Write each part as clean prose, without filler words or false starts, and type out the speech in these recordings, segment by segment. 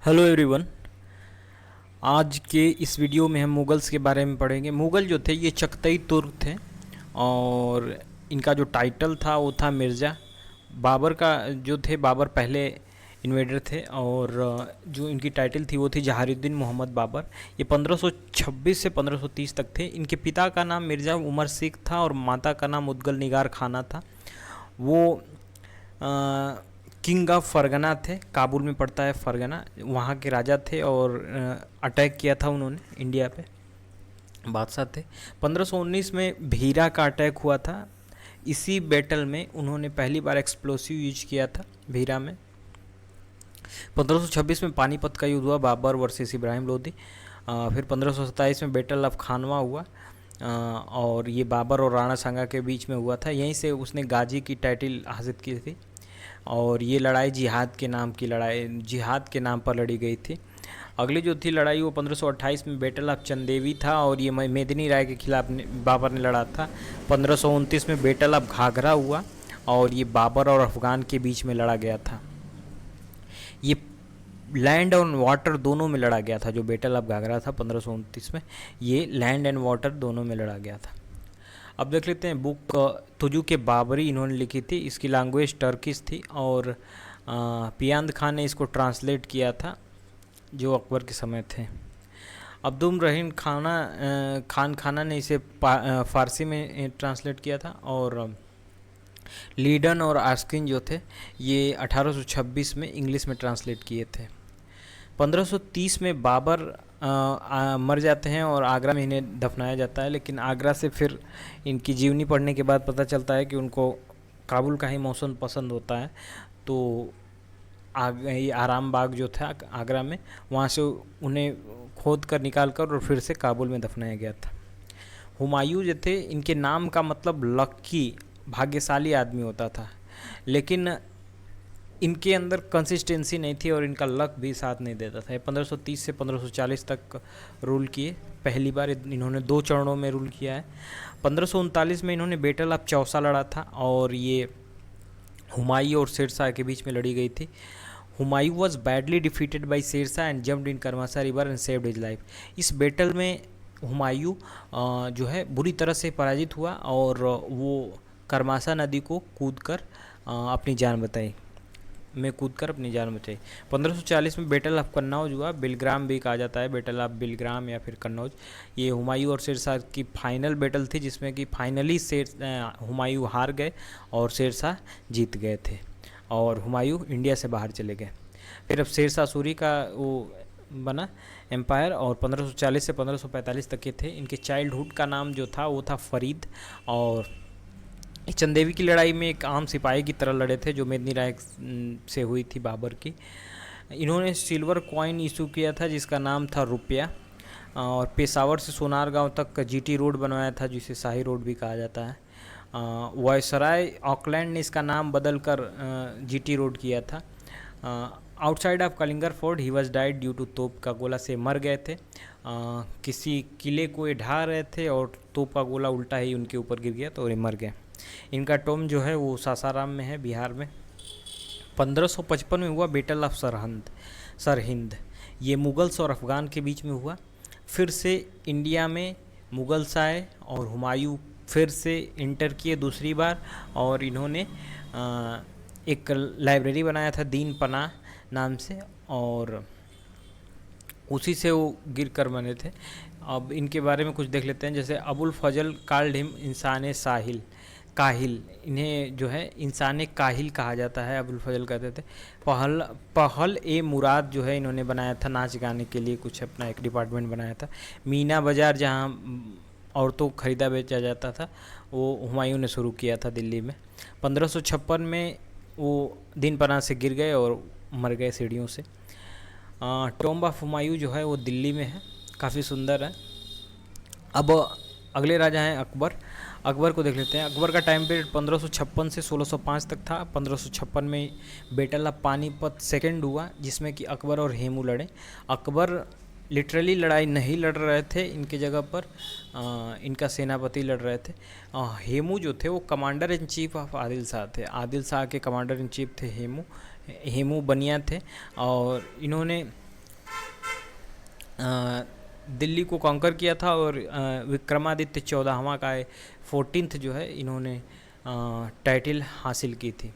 Hello everyone. आज के इस वीडियो में हम मुगल्स के बारे में पढ़ेंगे। मुगल जो थे ये चगताई तुर्क थे और इनका जो टाइटल था वो था मिर्ज़ा। बाबर का जो थे, बाबर पहले इन्वेडर थे और जो इनकी टाइटल थी वो थी जहारुद्दीन मोहम्मद बाबर। ये 1526 से 1530 तक थे। इनके पिता का नाम मिर्ज़ा उमर सिख था और माता का नाम मुदगल निगार खाना था। वो किंग ऑफ फरगना थे, काबुल में पड़ता है फरगना, वहाँ के राजा थे और अटैक किया था उन्होंने इंडिया पे, बादशाह थे। 1519 में भीरा का अटैक हुआ था। इसी बैटल में उन्होंने पहली बार एक्सप्लोसिव यूज किया था भीरा में। 1526 में पानीपत का युद्ध हुआ, बाबर वर्सेस इब्राहिम लोदी। फिर 1527 में बैटल ऑफ खानवा हुआ और ये बाबर और राणा सांगा के बीच में हुआ था। यहीं से उसने गाजी की टाइटल हासिल की थी और ये लड़ाई जिहाद के नाम पर लड़ी गई थी। अगली जो थी लड़ाई वो 1528 में बैटल ऑफ चंदेवी था और ये मेदिनी राय के खिलाफ बाबर ने लड़ा था। 1529 में बैटल ऑफ घाघरा हुआ और ये बाबर और अफगान के बीच में लड़ा गया था। ये लैंड और वाटर दोनों में लड़ा गया था। जो बैटल ऑफ घाघरा था 1529 में, ये लैंड एंड वाटर दोनों में लड़ा गया था। अब देख लेते हैं बुक तुजू के बाबरी इन्होंने लिखी थी। इसकी लैंग्वेज टर्किश थी और पियाद खान ने इसको ट्रांसलेट किया था जो अकबर के समय थे। अब्दुल रहीम खान खाना ने इसे फ़ारसी में ट्रांसलेट किया था और लीडन और आस्किन जो थे ये 1826 में इंग्लिश में ट्रांसलेट किए थे। 1530 में बाबर मर जाते हैं और आगरा में इन्हें दफनाया जाता है, लेकिन आगरा से फिर इनकी जीवनी पढ़ने के बाद पता चलता है कि उनको काबुल का ही मौसम पसंद होता है। तो ये आराम बाग जो था आगरा में, वहाँ से उन्हें खोद कर निकाल कर और फिर से काबुल में दफनाया गया था। हुमायूं जो थे, इनके नाम का मतलब लक्की, भाग्यशाली आदमी होता था, लेकिन इनके अंदर कंसिस्टेंसी नहीं थी और इनका लक भी साथ नहीं देता था। 1530 से 1540 तक रूल किए। पहली बार इन्होंने 2 चरणों में रूल किया है। 1539 में इन्होंने बैटल ऑफ चौसा लड़ा था और ये हुमायूं और शेरशाह के बीच में लड़ी गई थी। Humayun was badly defeated by Sher Shah and jumped in Karmanasa river and saved his life. इस बैटल में हुमायूं जो है बुरी तरह से पराजित हुआ और वो करमासा नदी को कूदकर अपनी जान बचाई। 1540 में बैटल ऑफ कन्नौज हुआ। बिलग्राम भी कहा जाता है, बैटल ऑफ बिलग्राम या फिर कन्नौज। ये हुमायूं और शेरशाह की फाइनल बैटल थी जिसमें कि फाइनली हुमायूं हार गए और शेरशाह जीत गए थे और हुमायूं इंडिया से बाहर चले गए। फिर अब शेरशाह सूरी का वो बना एम्पायर और 1540 से 1545 तक के थे। इनके चाइल्डहुड का नाम जो था वो था फरीद और चंदेवी की लड़ाई में एक आम सिपाही की तरह लड़े थे जो मेदिनी राय से हुई थी बाबर की। इन्होंने सिल्वर कॉइन इशू किया था जिसका नाम था रुपया और पेशावर से सोनारगांव तक जीटी रोड बनवाया था जिसे शाही रोड भी कहा जाता है। वायसराय ऑकलैंड ने इसका नाम बदल कर जीटी रोड किया था। Outside of Kalinjar fort he was died due to तोप का गोला से मर गए थे। किसी किले को ये ढा रहे थे और तोप का गोला उल्टा ही उनके ऊपर गिर गया तो ये मर गए। इनका टोम जो है वो सासाराम में है, बिहार में। 1555 में हुआ बैटल ऑफ सरहिंद। ये मुगल्स और अफ़गान के बीच में हुआ। फिर से इंडिया में मुगल्स आए और हुमायूं फिर से इंटर किए दूसरी बार और इन्होंने एक लाइब्रेरी बनाया था दीन पनाह नाम से और उसी से वो गिर कर बने थे। अब इनके बारे में कुछ देख लेते हैं। जैसे अबुल फजल कॉल्ड हिम इंसान काहिल, इन्हें जो है इंसान काहिल कहा जाता है, अबुल फजल कहते थे। पहल ए मुराद जो है इन्होंने बनाया था नाच गाने के लिए, कुछ अपना एक डिपार्टमेंट बनाया था। मीना बाज़ार जहाँ औरतों को खरीदा बेचा जाता था वो हुमायूं ने शुरू किया था दिल्ली में। 1556 में वो दीन पनाह से गिर गए और मर गए सीढ़ियों से। टॉम्ब ऑफ हुमायूं जो है वो दिल्ली में है, काफ़ी सुंदर है। अब अगले राजा हैं अकबर को देख लेते हैं। अकबर का टाइम पीरियड 1556 से 1605 तक था। 1556 में बैटल ऑफ पानीपत सेकेंड हुआ जिसमें कि अकबर और हेमू लड़े। अकबर लिटरली लड़ाई नहीं लड़ रहे थे, इनके जगह पर इनका सेनापति लड़ रहे थे। हेमू जो थे वो commander in chief of Adil Shah थे। आदिल शाह के कमांडर इन चीफ थे हेमू बनिया थे और इन्होंने दिल्ली को कॉन्कर किया था और विक्रमादित्य 14वां का 14th जो है इन्होंने टाइटल हासिल की थी।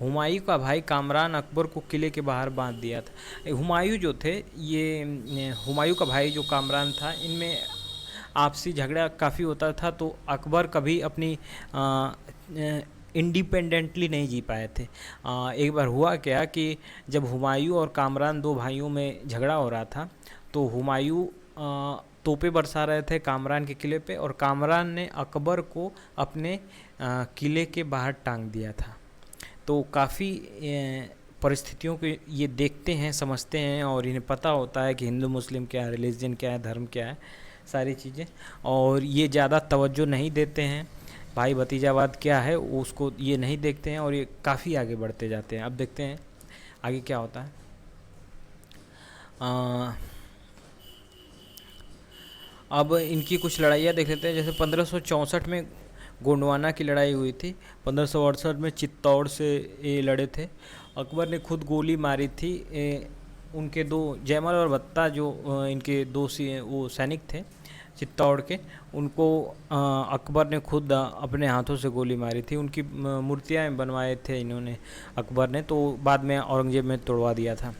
हुमायूं का भाई कामरान अकबर को किले के बाहर बांध दिया था। हुमायूं जो थे ये हुमायूं का भाई जो कामरान था, इनमें आपसी झगड़ा काफ़ी होता था, तो अकबर कभी अपनी इंडिपेंडेंटली नहीं जी पाए थे। एक बार हुआ क्या कि जब हुमायूं और कामरान दो भाइयों में झगड़ा हो रहा था, तो हुमायूं तोपें बरसा रहे थे कामरान के किले पे, और कामरान ने अकबर को अपने किले के बाहर टांग दिया था। तो काफ़ी परिस्थितियों को ये देखते हैं, समझते हैं, और इन्हें पता होता है कि हिंदू मुस्लिम क्या है, रिलीजन क्या है, धर्म क्या है, सारी चीज़ें, और ये ज़्यादा तवज्जो नहीं देते हैं। भाई भतीजावाद क्या है उसको ये नहीं देखते हैं, और ये काफ़ी आगे बढ़ते जाते हैं। अब देखते हैं आगे क्या होता है। अब इनकी कुछ लड़ाइयाँ देख लेते हैं। जैसे 1564 में गोंडवाना की लड़ाई हुई थी। 1568 में चित्तौड़ से ये लड़े थे। अकबर ने खुद गोली मारी थी। उनके दो जयमल और भत्ता जो इनके दो वो सैनिक थे चित्तौड़ के, उनको अकबर ने खुद अपने हाथों से गोली मारी थी। उनकी मूर्तियाँ बनवाए थे इन्होंने अकबर ने, तो बाद में औरंगजेब ने तोड़वा दिया था।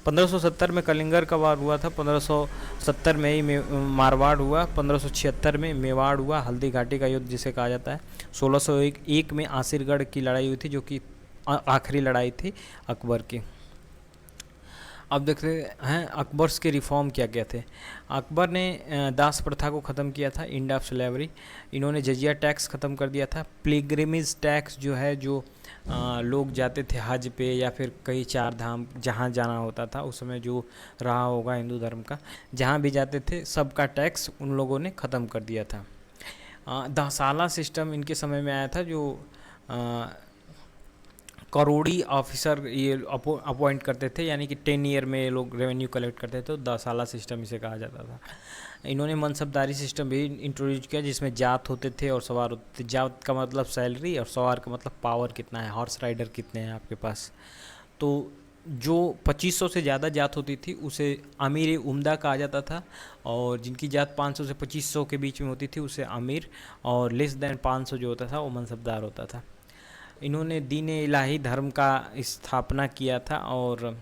1570 में कलिंगर का वार हुआ था। 1570 में ही मारवाड़ हुआ। 1576 में मेवाड़ हुआ, हल्दी घाटी का युद्ध जिसे कहा जाता है। 1601 में आसिरगढ़ की लड़ाई हुई थी, जो कि आखिरी लड़ाई थी अकबर की। अब देखते हैं अकबर्स के रिफॉर्म क्या क्या थे। अकबर ने दास प्रथा को ख़त्म किया था, एंड ऑफ स्लेवरी। इन्होंने जजिया टैक्स ख़त्म कर दिया था। पिलग्रिमेज टैक्स जो है, जो लोग जाते थे हज पे या फिर कई चार धाम जहाँ जाना होता था उस समय, जो रहा होगा हिंदू धर्म का, जहाँ भी जाते थे सबका टैक्स उन लोगों ने ख़त्म कर दिया था। दासाला सिस्टम इनके समय में आया था, जो करोड़ी ऑफिसर ये अपॉइंट करते थे, यानी कि 10 ईयर में ये लोग रेवेन्यू कलेक्ट करते थे, तो 10 साला सिस्टम इसे कहा जाता था। इन्होंने मनसबदारी सिस्टम भी इंट्रोड्यूस किया, जिसमें जात होते थे और सवार होते थे। जात का मतलब सैलरी और सवार का मतलब पावर कितना है, हॉर्स राइडर कितने हैं आपके पास। तो जो 2500 से ज़्यादा जात होती थी उसे अमीर उम्दा कहा जाता था, और जिनकी जात 500 से 2500 के बीच में होती थी उसे अमीर, और लेस देन 500 जो होता था वो मनसबदार होता था। इन्होंने दीन इलाही धर्म का स्थापना किया था, और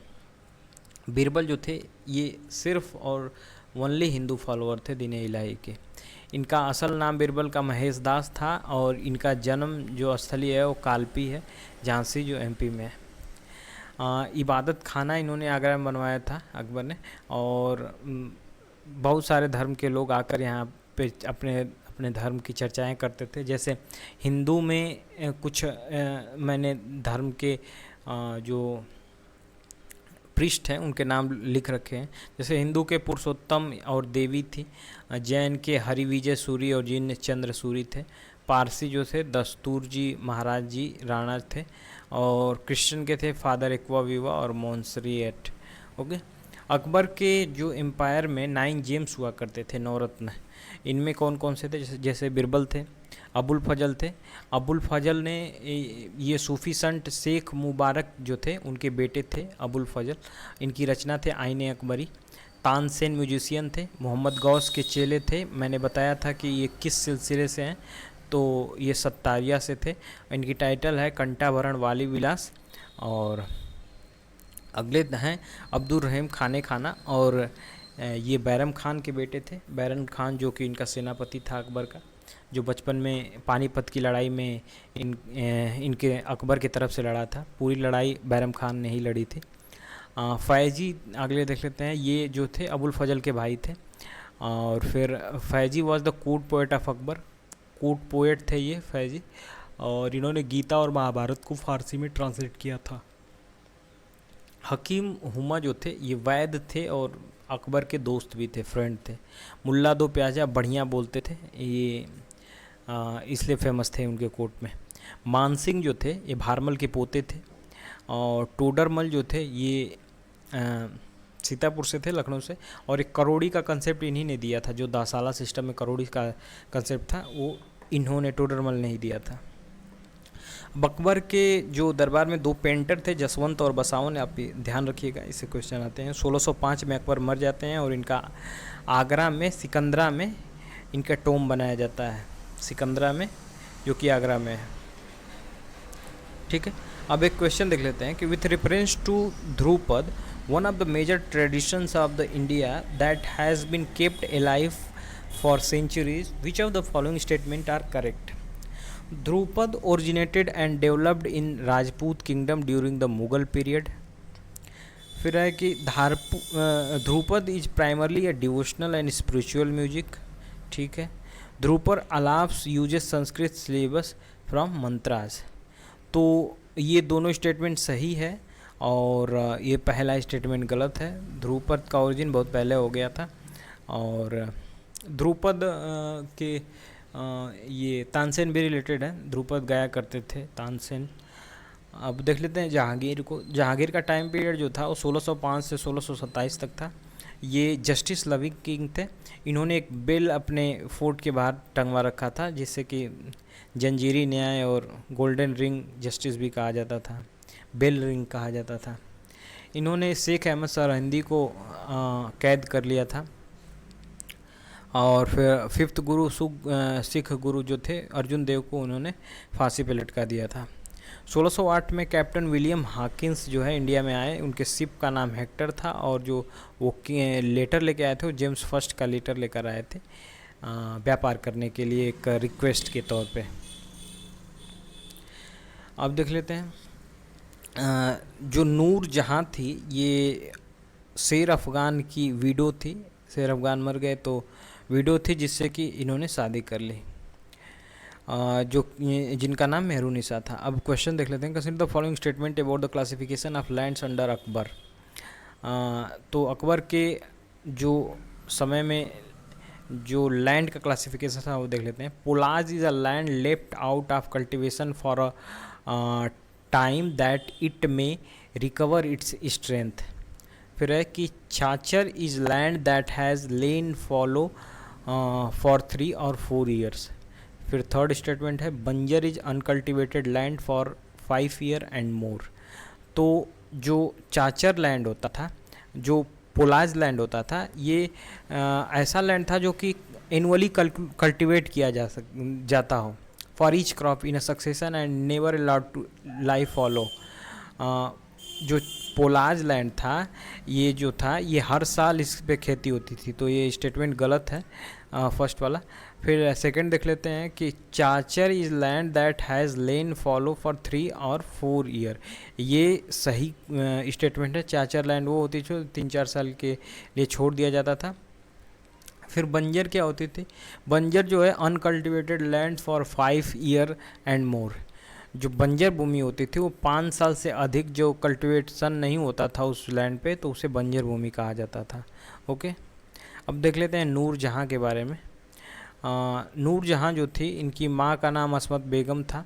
बीरबल जो थे ये सिर्फ और ओनली हिंदू फॉलोअर थे दीन इलाही के। इनका असल नाम बीरबल का महेश दास था, और इनका जन्म जो स्थली है वो कालपी है, झांसी जो एमपी में है। इबादत खाना इन्होंने आगरा में बनवाया था अकबर ने, और बहुत सारे धर्म के लोग आकर यहाँ पे अपने अपने धर्म की चर्चाएं करते थे। जैसे हिंदू में कुछ मैंने धर्म के जो पृष्ठ हैं उनके नाम लिख रखे हैं। जैसे हिंदू के पुरुषोत्तम और देवी थी, जैन के हरिविजय सूरी और जिन चंद्र सूरी थे, पारसी जो थे दस्तूर जी महाराज जी राणा थे, और क्रिश्चियन के थे फादर एक्वाविवा और मोन्सरिएट। ओके। अकबर के जो एम्पायर में 9 जेम्स हुआ करते थे, नवरत्न। इनमें कौन कौन से थे? जैसे बीरबल थे, अबुल फजल थे। अबुल फजल ने ये सूफ़ी संत शेख मुबारक जो थे उनके बेटे थे अबुल फजल। इनकी रचना थे आईने अकबरी। तानसेन म्यूजिशियन थे। मोहम्मद गौस के चेले थे। मैंने बताया था कि ये किस सिलसिले से हैं, तो ये सत्तारिया से थे। इनकी टाइटल है कंठाभरण वाली विलास। और अगले हैं अब्दुल रहीम खाने खाना, और ये बैरम खान के बेटे थे। बैरम खान जो कि इनका सेनापति था अकबर का, जो बचपन में पानीपत की लड़ाई में इनके अकबर की तरफ से लड़ा था। पूरी लड़ाई बैरम खान ने ही लड़ी थी। फैजी अगले देख लेते हैं। ये जो थे अबुल फजल के भाई थे। और फिर Faizi was the court poet of Akbar. Court poet थे ये फैजी, और इन्होंने गीता और महाभारत को फारसी में ट्रांसलेट किया था। हकीम हुमा जो थे ये वैद थे और अकबर के दोस्त भी थे, फ्रेंड थे। मुल्ला दो प्याजा बढ़िया बोलते थे, ये इसलिए फेमस थे उनके कोर्ट में। मानसिंह जो थे ये भारमल के पोते थे। और टोडरमल जो थे ये सीतापुर से थे, लखनऊ से। और एक करोड़ी का कंसेप्ट इन्हीं ने दिया था, जो दासाला सिस्टम में करोड़ी का कंसेप्ट था वो इन्होंने, टोडरमल ने ही दिया था। बकबर के जो दरबार में दो पेंटर थे, जसवंत और बसावन, आप भी ध्यान रखिएगा, इससे क्वेश्चन आते हैं। 1605 में अकबर मर जाते हैं और इनका आगरा में सिकंदरा में इनका टोम बनाया जाता है, सिकंदरा में, जो कि आगरा में है। ठीक है, अब एक क्वेश्चन देख लेते हैं कि with reference to Dhrupad, one of the major traditions of the India that has been kept alive for centuries, which of the following statement are correct? Dhrupad originated and developed in Rajput kingdom during the Mughal period। फिर है कि Dhrupad is primarily a devotional and spiritual music. ठीक है, Dhrupad alaps uses Sanskrit syllables from mantras. तो ये दोनों statement सही है और ये पहला स्टेटमेंट गलत है। ध्रुपद का ओरिजिन बहुत पहले हो गया था और ध्रुपद के ये तानसेन भी रिलेटेड है, ध्रुपद गाया करते थे तानसेन। अब देख लेते हैं जहांगीर को। जहांगीर का टाइम पीरियड जो था वो 1605 से 1627 तक था। ये जस्टिस लविंग किंग थे। इन्होंने एक बेल अपने फोर्ट के बाहर टंगवा रखा था, जिससे कि जंजीरी न्याय और गोल्डन रिंग जस्टिस भी कहा जाता था, बेल रिंग कहा जाता था। इन्होंने शेख अहमद सरहिंदी को कैद कर लिया था और फिर फिफ्थ गुरु सिख गुरु जो थे अर्जुन देव को उन्होंने फांसी पे लटका दिया था। 1608 में कैप्टन विलियम हॉकिंस जो है इंडिया में आए। उनके शिप का नाम हेक्टर था और जो वो लेटर लेके आए थे वो जेम्स फर्स्ट का लेटर लेकर आए थे व्यापार करने के लिए, एक रिक्वेस्ट के तौर पे। अब देख लेते हैं जो नूर जहाँ थी ये शेर अफ़गान की विडो थी। शेर अफ़गान मर गए तो विडो थी, जिससे कि इन्होंने शादी कर ली, जो जिनका नाम मेहरुनिसा था। अब क्वेश्चन देख लेते हैं। Consider the following statement about the classification of lands under Akbar. तो अकबर के जो समय में जो लैंड का क्लासिफिकेशन था वो देख लेते हैं। Polaj is a land left out of cultivation for a time that it may recover its strength. फिर है कि chachar is land that has lain fallow for 3 और 4 ईयर्स। फिर थर्ड स्टेटमेंट है banjar is uncultivated land for 5 year and more. तो जो चाचर land होता था, जो पोलाज लैंड होता था, ये ऐसा लैंड था जो कि एनुअली कल्टिवेट किया जाता हो for each crop in a succession and never allowed to life follow. जो पोलाज लैंड था ये जो था ये हर साल इस पे खेती होती थी, तो ये स्टेटमेंट गलत है फर्स्ट वाला। फिर सेकंड देख लेते हैं कि chachar is land that has lain fallow for 3 और 4 ईयर। ये सही स्टेटमेंट है। चाचर लैंड वो होती जो 3-4 साल के लिए छोड़ दिया जाता था। फिर बंजर क्या होती थी? बंजर जो है uncultivated land for 5 year and मोर। जो बंजर भूमि होती थी वो 5 साल से अधिक जो कल्टिवेशन नहीं होता था उस लैंड पे, तो उसे बंजर भूमि कहा जाता था। ओके, अब देख लेते हैं नूर जहाँ के बारे में। नूर जहाँ जो थी, इनकी माँ का नाम असमत बेगम था।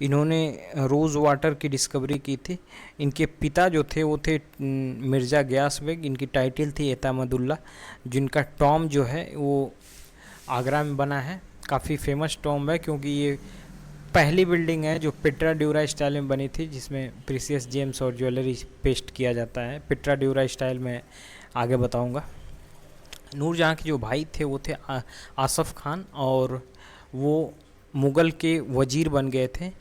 इन्होंने रोज़ वाटर की डिस्कवरी की थी। इनके पिता जो थे वो थे मिर्ज़ा गयास बेग। इनकी टाइटल थी एतामदुल्ला। जिनका टॉम जो है वो आगरा में बना है। काफ़ी फेमस टॉम है क्योंकि ये पहली बिल्डिंग है जो पिट्रा ड्यूरा स्टाइल में बनी थी, जिसमें प्रीसियस जेम्स और ज्वेलरी पेस्ट किया जाता है। पिट्रा ड्यूरा स्टाइल में आगे बताऊंगा। नूरजहाँ के जो भाई थे वो थे आसफ़ खान और वो मुग़ल के वज़ीर बन गए थे।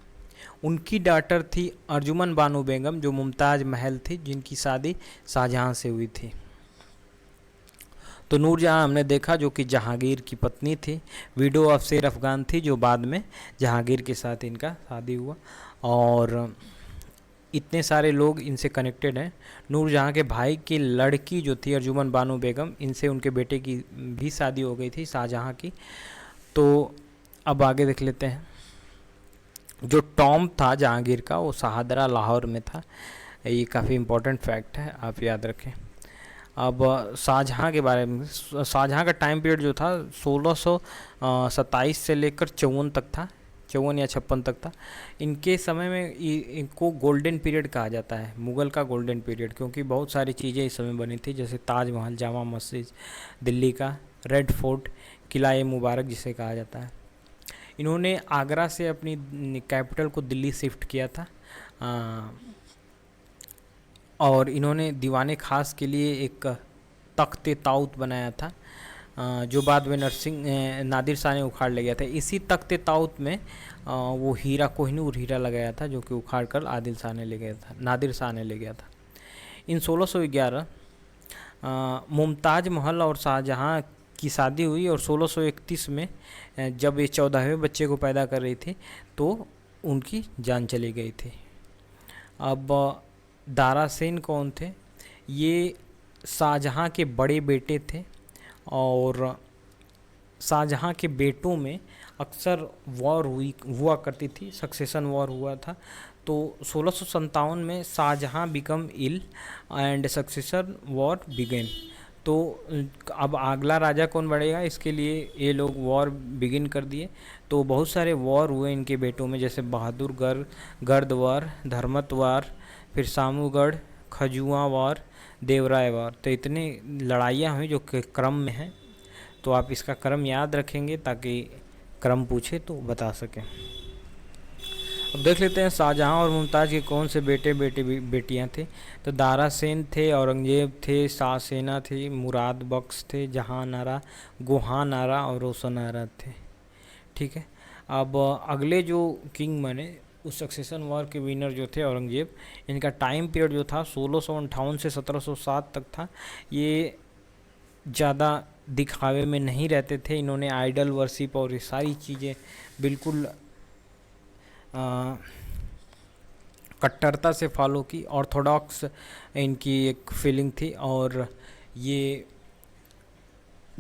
उनकी डॉटर थी अर्जुमन बानो बेगम जो मुमताज़ महल थी, जिनकी शादी शाहजहाँ से हुई थी। तो नूरजहाँ हमने देखा जो कि जहांगीर की पत्नी थी, विडो ऑफ शेर अफ़गान थी, जो बाद में जहांगीर के साथ इनका शादी हुआ। और इतने सारे लोग इनसे कनेक्टेड हैं। नूरजहाँ के भाई की लड़की जो थी अर्जुमन बानो बेगम, इनसे उनके बेटे की भी शादी हो गई थी शाहजहाँ की। तो अब आगे देख लेते हैं। जो टॉम था जहांगीर का वो शाहदरा लाहौर में था। ये काफ़ी इम्पोर्टेंट फैक्ट है, आप याद रखें। अब शाहजहाँ के बारे में, शाहजहाँ का टाइम पीरियड जो था 1627 से लेकर 54 तक था, 54 या 56 तक था। इनके समय में इनको गोल्डन पीरियड कहा जाता है, मुग़ल का गोल्डन पीरियड, क्योंकि बहुत सारी चीज़ें इस समय बनी थी, जैसे ताजमहल, जामा मस्जिद, दिल्ली का रेड फोर्ट, किला मुबारक जिसे कहा जाता है। इन्होंने आगरा से अपनी कैपिटल को दिल्ली शिफ्ट किया था। और इन्होंने दीवाने खास के लिए एक तख्त ताऊत बनाया था, जो बाद में नादिर शाह ने उखाड़ ले गया था। इसी तख्त ताऊत में वो हीरा, कोहिनूर हीरा लगाया था, जो कि उखाड़ कर नादिर शाह ने ले गया था। इन 1611 मुमताज़ महल और शाहजहाँ की शादी हुई, और 1631 में जब ये 14वें बच्चे को पैदा कर रही थी तो उनकी जान चली गई थी। अब दारा सेन कौन थे? ये शाहजहाँ के बड़े बेटे थे, और शाहजहाँ के बेटों में अक्सर वॉर हुआ करती थी, सक्सेशन वॉर हुआ था। तो 1657 में Shahjahan become ill and succession war begin. तो अब अगला राजा कौन बढ़ेगा, इसके लिए ये लोग वॉर बिगिन कर दिए। तो बहुत सारे वॉर हुए इनके बेटों में, जैसे बहादुरगढ़, गर्द वार, धर्मत वार, फिर सामूगढ़, खजुआ वार, देवराय वार। तो इतनी लड़ाइयाँ हुई जो कि क्रम में हैं। तो आप इसका क्रम याद रखेंगे ताकि क्रम पूछे तो बता सकें। अब देख लेते हैं शाहजहाँ और मुमताज़ के कौन से बेटियां थे। तो दारा सेन थे, औरंगजेब थे, शाहसेना थे, मुराद बख्श थे, जहान आरा, गोहान आरा और रोशन आरा थे। ठीक है। अब अगले जो किंग बने उस सक्सेशन वॉर के विनर जो थे औरंगजेब, इनका टाइम पीरियड जो था 1658 से 1707 तक था। ये ज़्यादा दिखावे में नहीं रहते थे। इन्होंने आइडल वर्शिप और ये सारी चीज़ें बिल्कुल कट्टरता से फॉलो की। ऑर्थोडॉक्स इनकी एक फीलिंग थी, और ये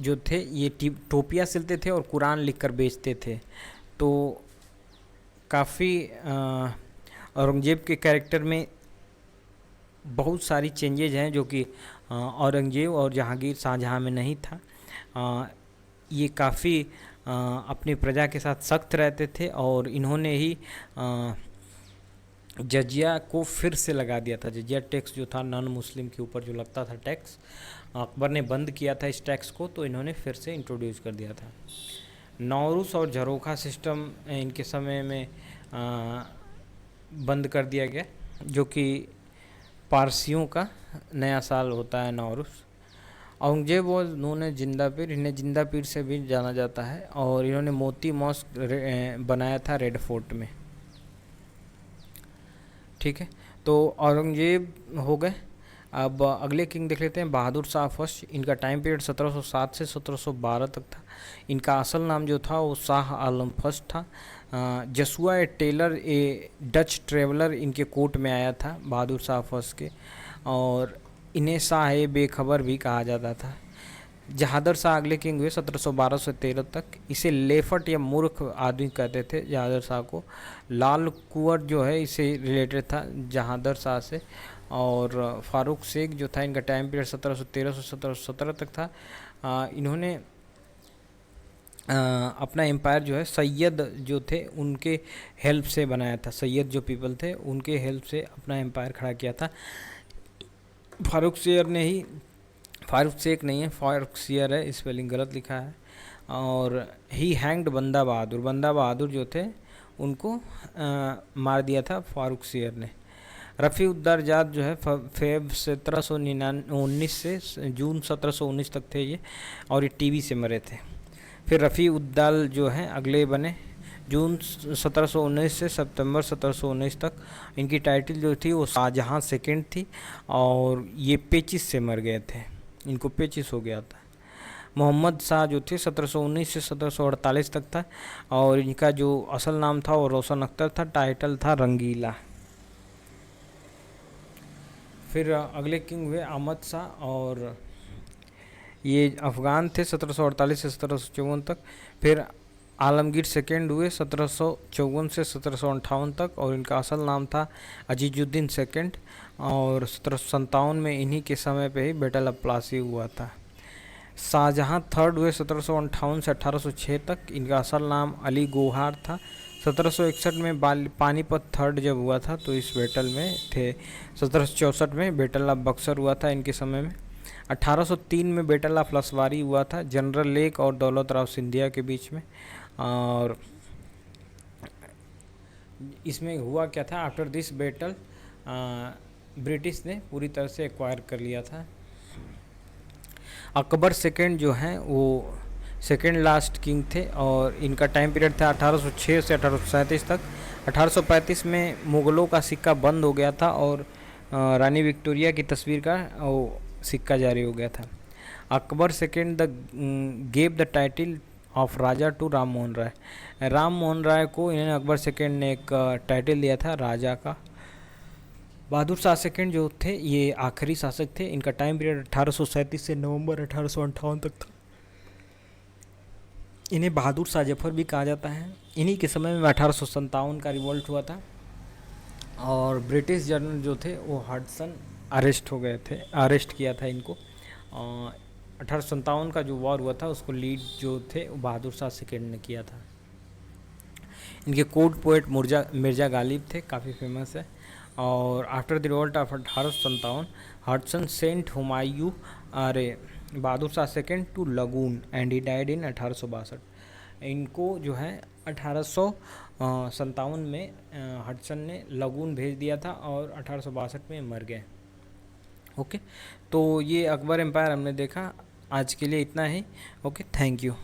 जो थे ये टोपियाँ सिलते थे और कुरान लिखकर बेचते थे। तो काफ़ी औरंगजेब के कैरेक्टर में बहुत सारी चेंजेज हैं जो कि औरंगजेब और जहांगीर शाहजहाँ में नहीं था। ये काफ़ी अपनी प्रजा के साथ सख्त रहते थे, और इन्होंने ही जजिया को फिर से लगा दिया था। जजिया टैक्स जो था नॉन मुस्लिम के ऊपर जो लगता था टैक्स, अकबर ने बंद किया था इस टैक्स को, तो इन्होंने फिर से इंट्रोड्यूस कर दिया था। नौरूस और झरोखा सिस्टम इनके समय में बंद कर दिया गया, जो कि पारसियों का नया साल होता है नौरूस। औरंगजेब वॉज नोन एज जिंदा पीर, इन्हें जिंदा पीर से भी जाना जाता है, और इन्होंने मोती मॉस्क बनाया था रेड फोर्ट में। ठीक है। तो औरंगजेब हो गए। अब अगले किंग देख लेते हैं, बहादुर शाह फर्स्ट। इनका टाइम पीरियड 1707 से 1712 तक था। इनका असल नाम जो था वो शाह आलम फर्स्ट था। जसुआ ए टेलर ए डच ट्रेवलर इनके कोर्ट में आया था बहादुर शाह फर्स्ट के, और इन्हें शाह ए बेखबर भी कहा जाता था। जहादर शाह अगले किंग हुए 1712 से 13 तक। इसे लेफट या मूर्ख आदमी कहते थे जहादर शाह को। लाल कुंवर जो है इसे रिलेटेड था जहादर शाह से। और फारूक शेख जो था, इनका टाइम पीरियड 1713 से 1717 तक था। इन्होंने अपना एम्पायर जो है सैयद जो थे उनके हेल्प से बनाया था। सैयद जो पीपल थे उनके हेल्प से अपना एम्पायर खड़ा किया था। फारूक शेख नहीं है, फारूक शेर है, स्पेलिंग गलत लिखा है। और ही हैंग्ड बंदा बहादुर जो थे उनको मार दिया था फारूक शेर ने। रफ़ी उद्दरजात जो है फेब 1719 से जून 1719 तक थे ये, और ये टीबी से मरे थे। फिर रफ़ी उद्दाल जो हैं अगले बने जून 1719 से सितंबर 1719 तक। इनकी टाइटल जो थी वो शाहजहाँ सेकंड थी, और ये पेचिस से मर गए थे, इनको पेचिस हो गया था। मोहम्मद शाह जो थे 1719 से 1748 तक था, और इनका जो असल नाम था वो रोशन अख्तर था, टाइटल था रंगीला। फिर अगले किंग हुए अहमद शाह, और ये अफ़गान थे 1748 से 1754 तक। फिर आलमगीर सेकेंड हुए 1754 से 1758 तक, और इनका असल नाम था अजीजुद्दीन सेकेंड, और 1757 में इन्हीं के समय पे ही बैटल ऑफ प्लासी हुआ था। शाहजहाँ थर्ड हुए 1758 से 1806 तक। इनका असल नाम अली गोहार था। 1761 में पानीपत थर्ड जब हुआ था तो इस बैटल में थे। 1764 में बैटल ऑफ बक्सर हुआ था इनके समय में। 1803 में बैटल ऑफ लसवारी हुआ था जनरल लेक और दौलत राव सिंधिया के बीच में। और इसमें हुआ क्या था, आफ्टर दिस बैटल ब्रिटिश ने पूरी तरह से एक्वायर कर लिया था। अकबर सेकेंड जो हैं वो सेकेंड लास्ट किंग थे और इनका टाइम पीरियड था 1806 से 1837 तक। 1835 में मुग़लों का सिक्का बंद हो गया था और रानी विक्टोरिया की तस्वीर का वो सिक्का जारी हो गया था। Akbar second the gave the title of raja to Ram Mohan Roy. Ram Mohan Roy को इन्होंने अकबर सेकेंड ने एक टाइटल दिया था राजा का। बहादुर शाह सेकेंड जो थे ये आखिरी शासक थे। इनका टाइम पीरियड 1837 से नवंबर 1858 तक था। इन्हें बहादुर शाह जफर भी कहा जाता है। इन्हीं के समय में 1857 का रिवोल्ट हुआ था और ब्रिटिश जनरल जो थे वो हडसन अरेस्ट हो गए थे, अरेस्ट किया था इनको। 1857 का जो वॉर हुआ था उसको लीड जो थे वो बहादुर शाह सेकेंड ने किया था। इनके कोर्ट पोएट मिर्जा गालिब थे, काफ़ी फेमस है। और after the revolt of 1857 Hudson sent Humayun अरे Bahadur Shah second to Rangoon and he died in 1862। इनको जो है 1857 में हडसन ने लगून भेज दिया था और 1862 में मर गए। ओके, तो ये अकबर एम्पायर हमने देखा। आज के लिए इतना ही। Okay, thank you.